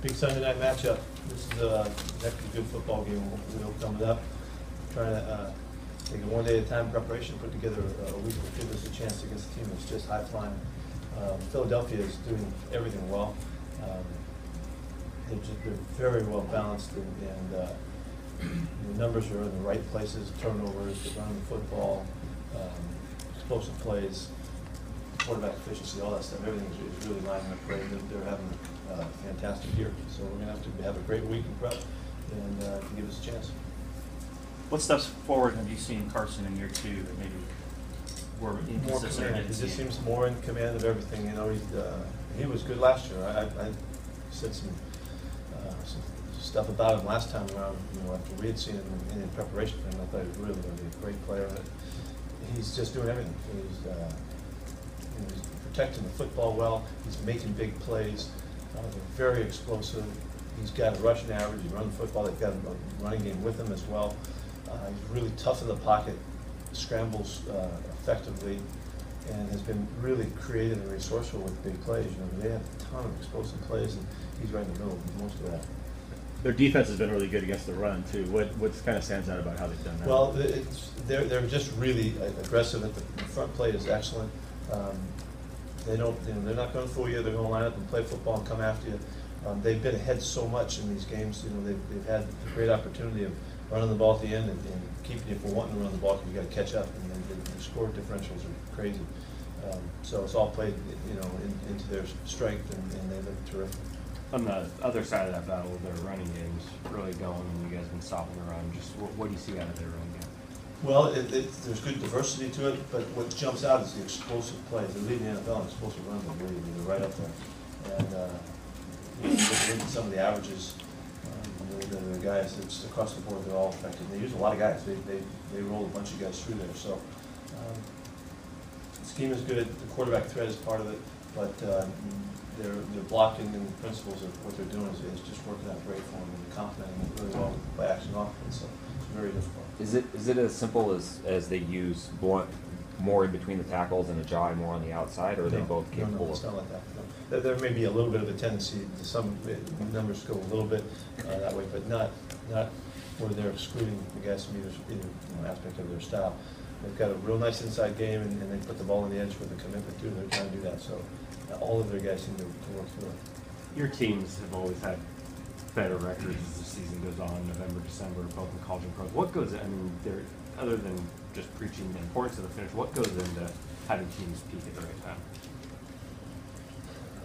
Big Sunday night matchup. This is a good football game coming up. Trying to take it one day at a time preparation, put together a week that gives us a chance against a team that's just high flying. Philadelphia is doing everything well. They're very well balanced, and the numbers are in the right places. Turnovers, running the football, explosive plays, quarterback efficiency, all that stuff. Everything is really lining up great. They're having a fantastic year. So we're going to have a great week in prep and to give us a chance. What steps forward have you seen Carson in year 2 that maybe were inconsistent? He just seems more in command of everything. You know, he was good last year. I said some stuff about him last time around. You know, after we had seen him in preparation for him, I thought he was really going to be a great player. He's just doing everything. He's protecting the football well. He's making big plays. They're very explosive. He's got a rushing average. He runs the football. They've got a running game with him as well. He's really tough in the pocket, scrambles effectively, and has been really creative and resourceful with big plays. You know, they have a ton of explosive plays, and he's right in the middle of most of that. Their defense has been really good against the run too. What kind of stands out about how they've done that? Well, they're just really aggressive. At the front play is excellent. They don't, you know, they're not going to fool you. They're going to line up and play football and come after you. They've been ahead so much in these games. You know, they've had a great opportunity of running the ball at the end and keeping you from wanting to run the ball because you got to catch up. And the score differentials are crazy. So it's all played, you know, into their strength, and they look terrific. On the other side of that battle, their running game's really going, and you guys have been stopping the run. Just what do you see out of their run game? Well, there's good diversity to it, but what jumps out is the explosive plays. They're leading the NFL in explosive runs. They're right up there. And you look at some of the averages, the guys that's across the board, they're all effective. They use a lot of guys. They roll a bunch of guys through there. So the scheme is good. The quarterback threat is part of it, but their blocking and the principles of what they're doing is just working out great for them, and complementing it really well by action offense. So it's very difficult. Is it as simple as they use blunt more in between the tackles and Ajay more on the outside, or are they both capable? No, it's not like that. No. There may be a little bit of a tendency to some numbers go a little bit that way, but not where they're excluding the guys from either aspect of their style. They've got a real nice inside game, and they put the ball on the edge with a commitment too. They're trying to do that. So all of their guys seem to work through it. Your teams have always had better records as the season goes on, November, December, both in college and pros. What goes, I mean, other than just preaching the importance of the finish, what goes into having teams peak at the right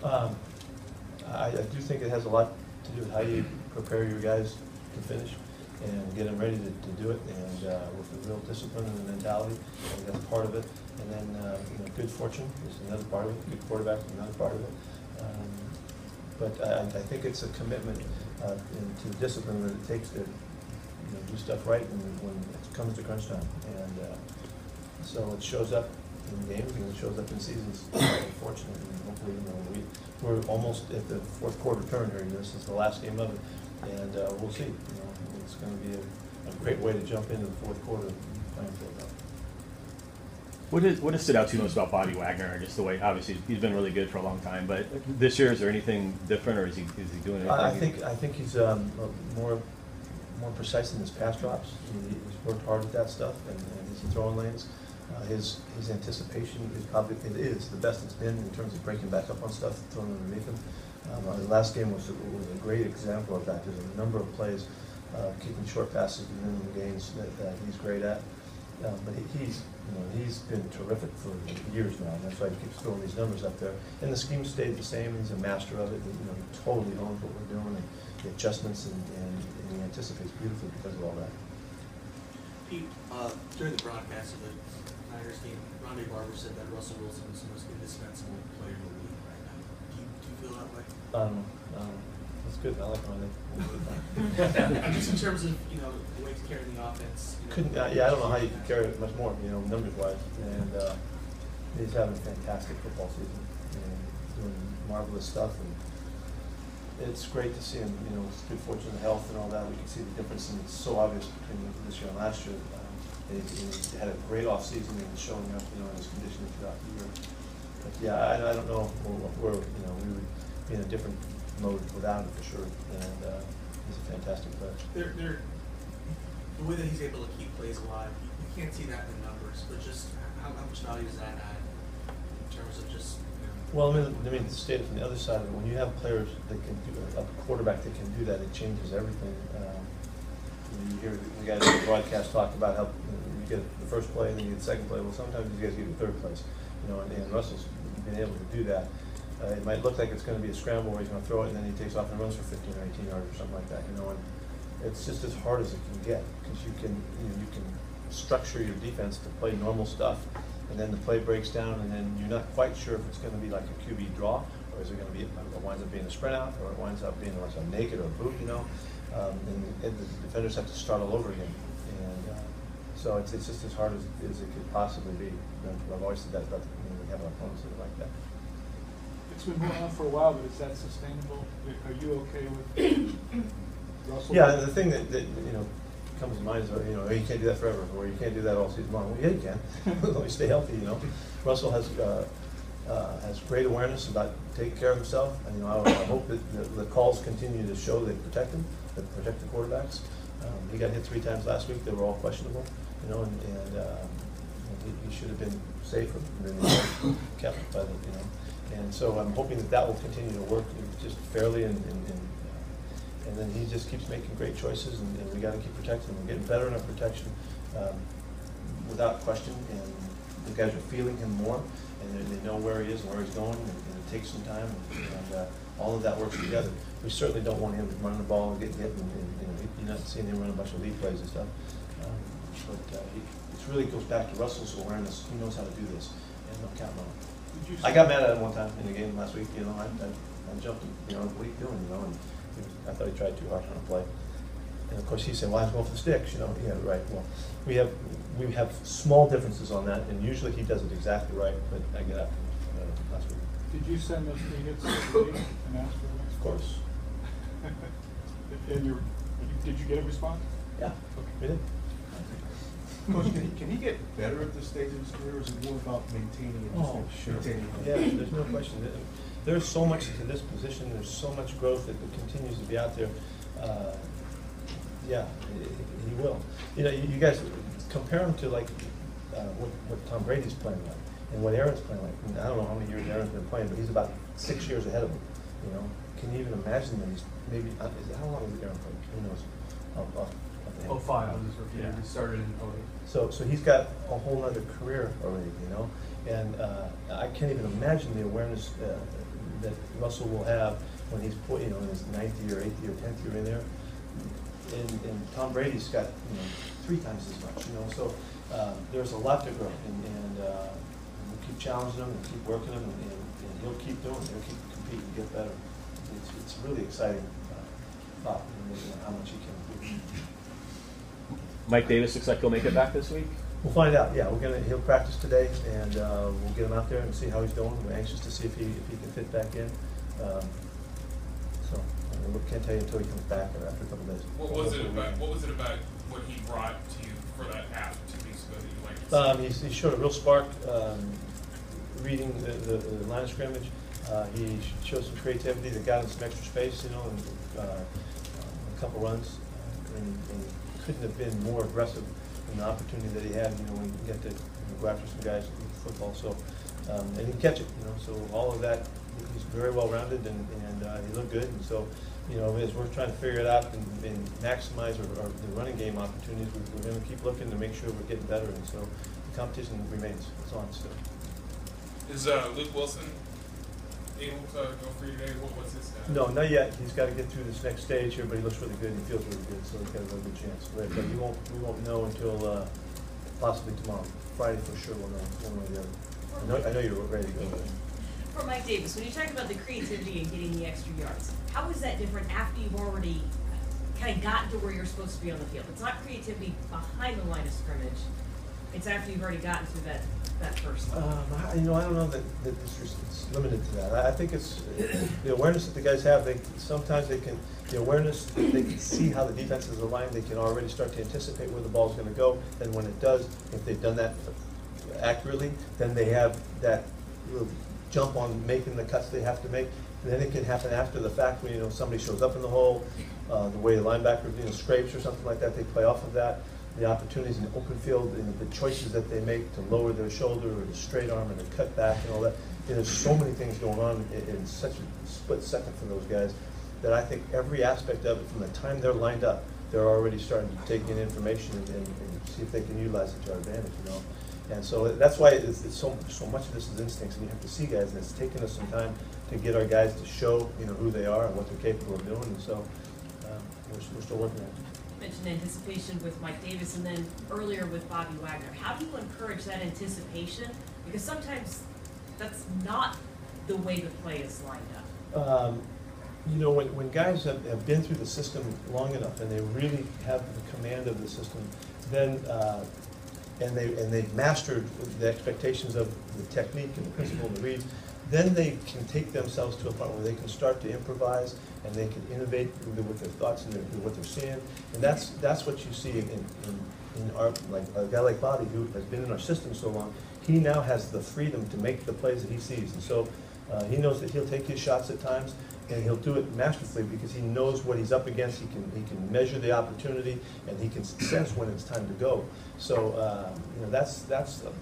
time? I do think it has a lot to do with how you prepare your guys to finish and get them ready to do it, and with the real discipline and the mentality. I think that's part of it. And then you know, good fortune is another part of it. Good quarterback is another part of it. But I think it's a commitment to discipline that it takes to do stuff right when it comes to crunch time. And so it shows up in games and it shows up in seasons. Unfortunately, and hopefully, we're almost at the fourth quarter turn here. This is the last game of it, and we'll see. It's going to be a great way to jump into the fourth quarter playing for it. What has stood out to you most about Bobby Wagner? Just the way, obviously, he's been really good for a long time, but this year, is there anything different, or is he doing anything? I think he's more precise in his pass drops. He's worked hard with that stuff, and his throwing lanes. His anticipation is probably the best it's been in terms of breaking back up on stuff, throwing underneath him. The last game was a great example of that. There's a number of plays, kicking short passes and minimum gains that he's great at. But he's been terrific for years now, and that's why he keeps throwing these numbers up there. And the scheme stayed the same. He's a master of it. He totally owns what we're doing, and the adjustments, and he anticipates beautifully because of all that. Pete, during the broadcast of the Niners game, Rondé Barber said that Russell Wilson is the most indispensable player in the league right now. Do you feel that way? That's good. I like Rondé. Just in terms of the way he's carrying the offense. I don't know how you can carry it much more, numbers wise. And he's having a fantastic football season, doing marvelous stuff, and it's great to see him. With good fortune and health and all that, we can see the difference, and it's so obvious between this year and last year. He had a great off season and showing up, in his conditioning throughout the year. But yeah, I don't know where we would be in a different mode without him for sure, and he's a fantastic player. The way that he's able to keep plays alive, you can't see that in the numbers, but just how much value does that add in terms of just, you know? Well, let me state it from the other side of it. When you have players that can do a quarterback that can do that, it changes everything. You hear the guys on the broadcast talk about how you get the first play and then you get the second play. Well, sometimes you guys get the third place, and Russell's been able to do that. It might look like it's going to be a scramble where he's going to throw it and then he takes off and runs for 15 or 18 yards or something like that, and it's just as hard as it can get, because you can structure your defense to play normal stuff, and then the play breaks down, and then you're not quite sure if it's going to be like a QB draw, or is it going to be, it winds up being a sprint out, or it winds up being like a naked or a boot, and the defenders have to start all over again. And so it's just as hard as it could possibly be. I've always said that about we have our opponents that are like that. It's been going on for a while, but is that sustainable? Are you okay with Russell? Yeah, the thing that comes to mind is oh, you can't do that forever, or you can't do that all season long. Well, yeah, you can. As long as you stay healthy, Russell has great awareness about taking care of himself. And, I hope that the calls continue to show they protect him, that protect the quarterbacks. He got hit 3 times last week. They were all questionable, and he should have been safer than kept by the, And so I'm hoping that will continue to work just fairly, and then he just keeps making great choices, and we got to keep protecting him. We're getting better in our protection without question, and the guys are feeling him more, and they know where he is and where he's going, and it takes some time, and all of that works together. We certainly don't want him running the ball and getting hit, and you're not seeing him run a bunch of lead plays and stuff. But it really goes back to Russell's awareness. He knows how to do this, and I'm counting on him. I got mad at him one time in the game last week. I jumped him. What are you doing? And I thought he tried too hard on a play. And of course he said, "Well, I was going for the sticks." Yeah, right. Well, we have small differences on that, and usually he does it exactly right. But I get after him last week. Did you send those 3 hits to the league and ask for them? Of course. And did you get a response? Yeah. Okay. We did. Coach, can he get better at this stage of his career, or is it more about maintaining it? Oh, sure. Yeah, there's no question. There's so much to this position. There's so much growth that continues to be out there. Yeah, he will. You guys compare him to like what Tom Brady's playing like, and what Aaron's playing like. I don't know how many years Aaron's been playing, but he's about 6 years ahead of him. Can you even imagine that he's maybe? How long has Aaron played? Who knows? Off the head. 05 was his rookie year. He started in 08. So he's got a whole other career already, and I can't even imagine the awareness that Russell will have when he's in his 9th year, 8th year, 10th year in there. And Tom Brady's got 3 times as much, So there's a lot to grow, and we'll keep challenging him and keep working him, and he'll keep doing it. He'll keep competing and get better. It's really exciting thought, how much he can do. Mike Davis looks like he'll make it back this week. We'll find out. Yeah, he'll practice today, and we'll get him out there and see how he's doing. We're anxious to see if he can fit back in. So we can't tell you until he comes back or after a couple days. What was it about what he brought to you for that half 2 weeks ago that you liked? He showed a real spark reading the line of scrimmage. He showed some creativity that got him some extra space, and a couple runs, and couldn't have been more aggressive in the opportunity that he had. When you get to go after some guys in football, so and he can catch it. So all of that, he's very well rounded, and he looked good. And so, as we're trying to figure it out and maximize our the running game opportunities, we're going to keep looking to make sure we're getting better. And so the competition remains. It's on still. Is Luke Wilson able to go for you today? What's his status? No, not yet. He's got to get through this next stage here, but he looks really good and he feels really good, so he's got a really good chance. But we won't know until possibly tomorrow. Friday for sure we'll know one way or the other. I know you're ready to go with it. For Mike Davis, when you talk about the creativity and getting the extra yards, how is that different after you've already kind of gotten to where you're supposed to be on the field? It's not creativity behind the line of scrimmage. It's after you've already gotten through that first level. I don't know that it's limited to that. I think it's the awareness that the guys have. The awareness, they can see how the defense is aligned. They can already start to anticipate where the ball's going to go. And when it does, if they've done that accurately, then they have that little jump on making the cuts they have to make. And then it can happen after the fact when, you know, somebody shows up in the hole, the way the linebacker, you know, scrapes or something like that, they play off of that. The opportunities in the open field and the choices that they make to lower their shoulder or the straight arm and the cut back and all that. You know, there's so many things going on in such a split second for those guys that I think every aspect of it, from the time they're lined up, they're already starting to take in information and see if they can utilize it to our advantage, you know. And so that's why it's so much of this is instincts, and you have to see guys, and it's taken us some time to get our guys to show, you know, who they are and what they're capable of doing, and so we're still working on it. You mentioned anticipation with Mike Davis and then earlier with Bobby Wagner. How do you encourage that anticipation? Because sometimes that's not the way the play is lined up. You know, when guys have been through the system long enough and they really have the command of the system, then and they've mastered the expectations of the technique and the principle and the reads, then they can take themselves to a point where they can start to improvise and they can innovate with their thoughts and what they're seeing. And that's what you see in our, like a guy like Bobby, who has been in our system so long. He now has the freedom to make the plays that he sees, and so he knows that he'll take his shots at times, and he'll do it masterfully because he knows what he's up against. He can measure the opportunity, and he can sense when it's time to go. So you know, that's a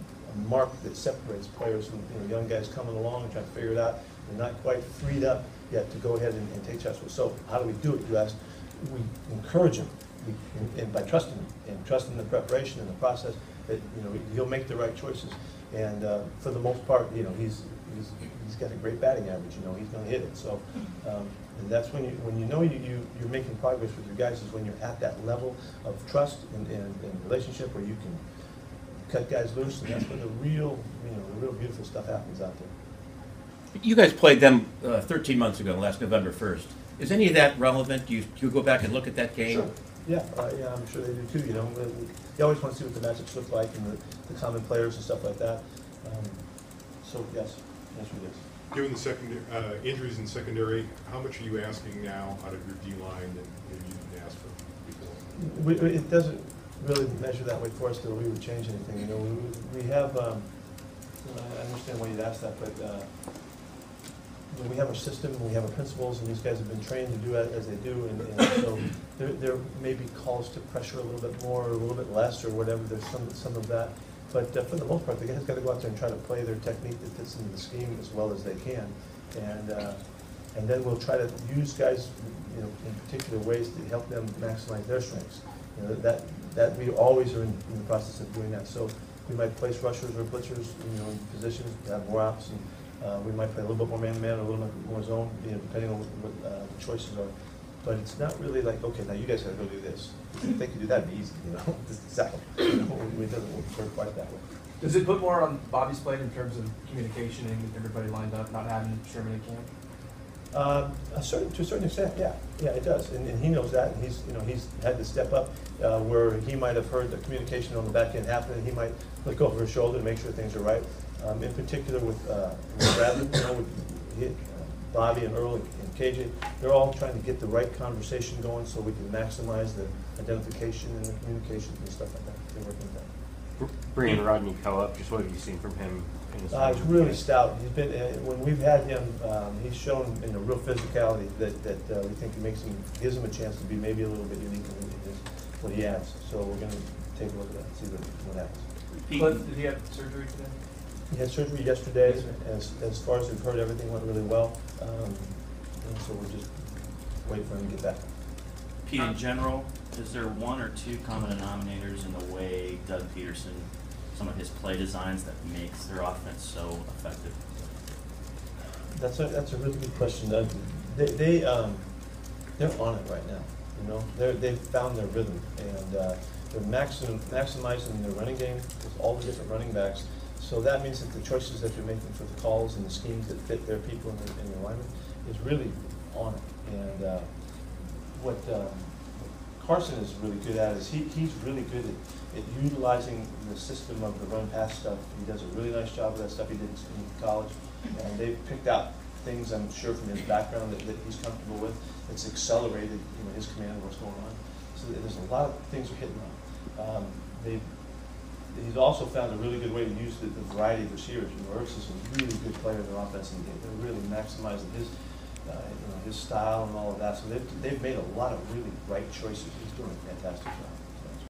mark that separates players from, you know, young guys coming along and trying to figure it out. They're not quite freed up yet to go ahead and take shots. So how do we do it? You ask. We encourage him, and by trusting him and trusting the preparation and the process, that, you know, he'll make the right choices. And for the most part, you know, he's got a great batting average. You know, he's going to hit it. So, and that's when you know you're making progress with your guys, is when you're at that level of trust and relationship where you can cut guys loose, and that's when the real beautiful stuff happens out there. You guys played them 13 months ago, last November 1st. Is any of that relevant? Do you go back and look at that game? Sure. Yeah, yeah, I'm sure they do too. You know, you always want to see what the matchups look like and the common players and stuff like that. So yes, yes, we do. Given the secondary injuries in secondary, how much are you asking now out of your D line that maybe you didn't ask for before? It doesn't really measure that way for us that we would change anything. You know, we have. I understand why you'd ask that, but you know, we have our system, we have our principles, and these guys have been trained to do it as they do, and so there may be calls to pressure a little bit more, or a little bit less, or whatever. There's some of that, but for the most part, the guys got to go out there and try to play their technique that fits into the scheme as well as they can, and then we'll try to use guys, you know, in particular ways to help them maximize their strengths. You know, that we always are in the process of doing that. So we might place rushers or blitzers, you know, in positions to have more ops, and we might play a little bit more man-to-man, or a little bit more zone, you know, depending on what the choices are. But it's not really like, okay, now you guys got to go do this. If they could do that, it'd be easy, you know. Exactly. You know, it doesn't work quite that way. Does it put more on Bobby's plate in terms of communication and getting everybody lined up, not having Sherman in camp? To a certain extent, yeah, it does, and he knows that, and he's had to step up where he might have heard the communication on the back end happening. He might look over his shoulder to make sure things are right. In particular with Bradley, you know, with Bobby and Earl and KJ, they're all trying to get the right conversation going so we can maximize the identification and the communication and stuff like that. They're working with that. Bringing Rodney Coe up, just what have you seen from him? He's really stout. He's been when we've had him, he's shown in a real physicality that we think gives him a chance to be maybe a little bit unique in what he adds. So we're going to take a look at that and see what happens. Cliff, did he have surgery today? He had surgery yesterday. As far as we've heard, everything went really well. And so we're just waiting for him to get back. Pete, in general, is there one or two common denominators in the way Doug Peterson, some of his play designs, that makes their offense so effective? That's a really good question. They're on it right now. You know, they've found their rhythm, and they're maximizing their running game with all the different running backs. So that means that the choices that they're making for the calls and the schemes that fit their people and their alignment is really on it. And what Carson is really good at is he's really good at utilizing the system of the run-pass stuff. He does a really nice job of that stuff he did in college. And they've picked out things, I'm sure, from his background that he's comfortable with. It's accelerated, you know, his command of what's going on. So there's a lot of things we're hitting on. He's also found a really good way to use the variety of receivers. You know, Ertz is a really good player in their offense, and they're really maximizing his style and all of that. So they've made a lot of really right choices. He's doing a fantastic job.